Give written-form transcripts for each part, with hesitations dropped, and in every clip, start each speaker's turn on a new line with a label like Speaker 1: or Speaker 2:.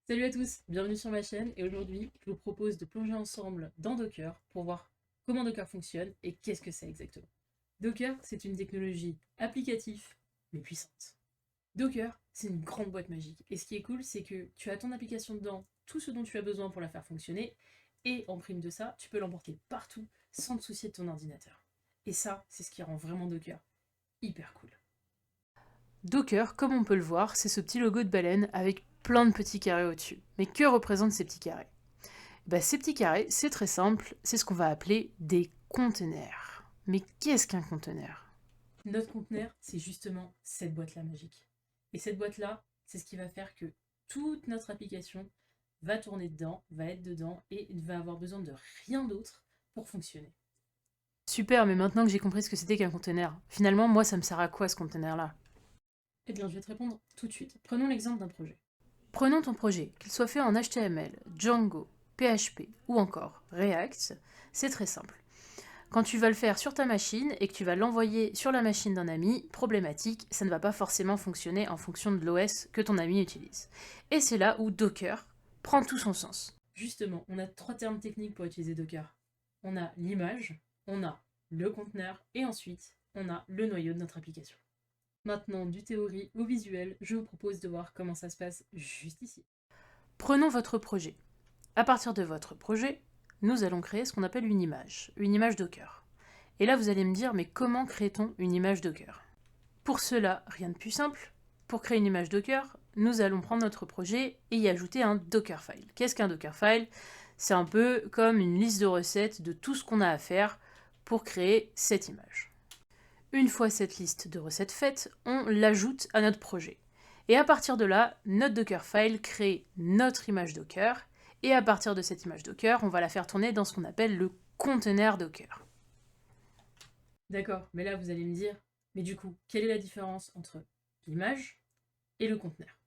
Speaker 1: Salut à tous, bienvenue sur ma chaîne et aujourd'hui je vous propose de plonger ensemble dans Docker pour voir comment Docker fonctionne et qu'est-ce que c'est exactement. Docker, c'est une technologie applicative mais puissante. Docker, c'est une grande boîte magique et ce qui est cool, c'est que tu as ton application dedans, tout ce dont tu as besoin pour la faire fonctionner et en prime de ça, tu peux l'emporter partout sans te soucier de ton ordinateur. Et ça, c'est ce qui rend vraiment Docker hyper cool. Docker, comme on peut le voir, c'est ce petit logo de baleine avec plein de petits carrés au-dessus. Mais que représentent ces petits carrés? Ces petits carrés, c'est très simple, c'est ce qu'on va appeler des conteneurs. Mais qu'est-ce qu'un conteneur? Notre conteneur, c'est justement cette boîte-là magique. Et cette boîte-là, c'est ce qui va faire que toute notre application va tourner dedans, va être dedans et ne va avoir besoin de rien d'autre pour fonctionner. Super, mais maintenant que j'ai compris ce que c'était qu'un conteneur, finalement, moi, ça me sert à quoi ce conteneur-là? Eh bien, je vais te répondre tout de suite. Prenons l'exemple d'un projet. Prenons ton projet, qu'il soit fait en HTML, Django, PHP ou encore React, c'est très simple. Quand tu vas le faire sur ta machine et que tu vas l'envoyer sur la machine d'un ami, problématique, ça ne va pas forcément fonctionner en fonction de l'OS que ton ami utilise. Et c'est là où Docker prend tout son sens. Justement, on a trois termes techniques pour utiliser Docker. On a l'image, on a le conteneur et ensuite on a le noyau de notre application. Maintenant, du théorie au visuel, je vous propose de voir comment ça se passe juste ici. Prenons votre projet. À partir de votre projet, nous allons créer ce qu'on appelle une image Docker. Et là, vous allez me dire, mais comment crée-t-on une image Docker? Pour cela, rien de plus simple. Pour créer une image Docker, nous allons prendre notre projet et y ajouter un Dockerfile. Qu'est-ce qu'un Dockerfile? C'est un peu comme une liste de recettes de tout ce qu'on a à faire pour créer cette image. Une fois cette liste de recettes faite, on l'ajoute à notre projet. Et à partir de là, notre Dockerfile crée notre image Docker, et à partir de cette image Docker, on va la faire tourner dans ce qu'on appelle le conteneur Docker. D'accord, mais là vous allez me dire, mais du coup, quelle est la différence entre l'image et le conteneur?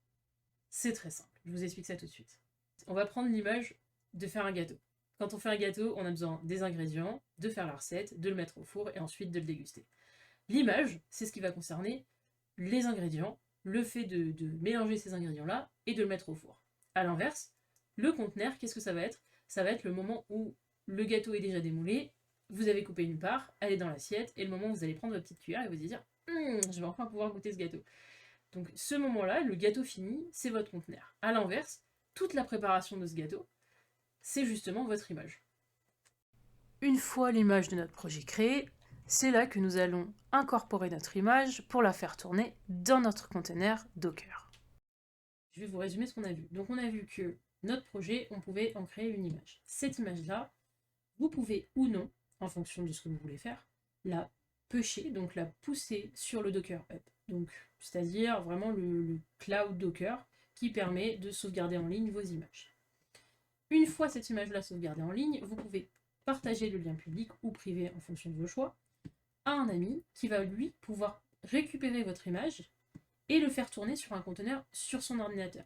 Speaker 1: C'est très simple, je vous explique ça tout de suite. On va prendre l'image de faire un gâteau. Quand on fait un gâteau, on a besoin des ingrédients, de faire la recette, de le mettre au four et ensuite de le déguster. L'image, c'est ce qui va concerner les ingrédients, le fait de mélanger ces ingrédients-là et de le mettre au four. A l'inverse, le conteneur, qu'est-ce que ça va être? Ça va être le moment où le gâteau est déjà démoulé, vous avez coupé une part, elle est dans l'assiette, et le moment où vous allez prendre votre petite cuillère et vous allez dire je vais enfin pouvoir goûter ce gâteau. Donc ce moment-là, le gâteau fini, c'est votre conteneur. A l'inverse, toute la préparation de ce gâteau, c'est justement votre image. Une fois l'image de notre projet créée, c'est là que nous allons incorporer notre image pour la faire tourner dans notre conteneur Docker. Je vais vous résumer ce qu'on a vu. Donc on a vu que notre projet, on pouvait en créer une image. Cette image-là, vous pouvez ou non, en fonction de ce que vous voulez faire, la pusher, donc la pousser sur le Docker Hub. Donc, c'est-à-dire vraiment le cloud Docker qui permet de sauvegarder en ligne vos images. Une fois cette image-là sauvegardée en ligne, vous pouvez partager le lien public ou privé en fonction de vos choix à un ami qui va lui pouvoir récupérer votre image et le faire tourner sur un conteneur sur son ordinateur.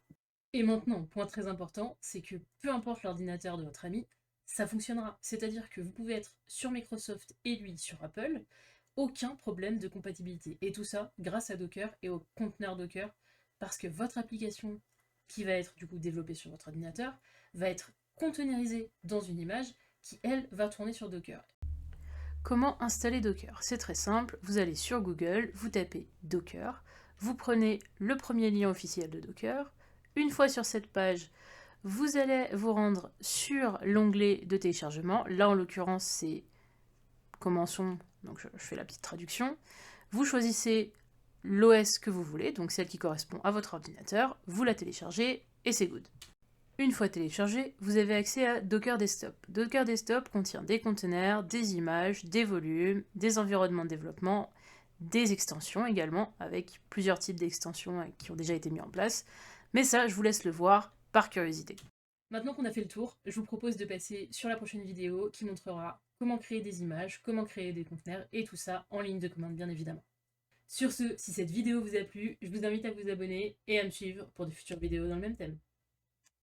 Speaker 1: Et maintenant, point très important, c'est que peu importe l'ordinateur de votre ami, ça fonctionnera. C'est-à-dire que vous pouvez être sur Microsoft et lui sur Apple, aucun problème de compatibilité. Et tout ça grâce à Docker et au conteneur Docker, parce que votre application qui va être du coup développée sur votre ordinateur va être containerisée dans une image qui, elle, va tourner sur Docker. Comment installer Docker? C'est très simple, vous allez sur Google, vous tapez Docker, vous prenez le premier lien officiel de Docker. Une fois sur cette page, vous allez vous rendre sur l'onglet de téléchargement. Là, en l'occurrence, c'est commençons, donc je fais la petite traduction. Vous choisissez l'OS que vous voulez, donc celle qui correspond à votre ordinateur, vous la téléchargez et c'est good. Une fois téléchargé, vous avez accès à Docker Desktop. Docker Desktop contient des conteneurs, des images, des volumes, des environnements de développement, des extensions également, avec plusieurs types d'extensions qui ont déjà été mis en place. Mais ça, je vous laisse le voir par curiosité. Maintenant qu'on a fait le tour, je vous propose de passer sur la prochaine vidéo qui montrera comment créer des images, comment créer des conteneurs et tout ça en ligne de commande bien évidemment. Sur ce, si cette vidéo vous a plu, je vous invite à vous abonner et à me suivre pour de futures vidéos dans le même thème.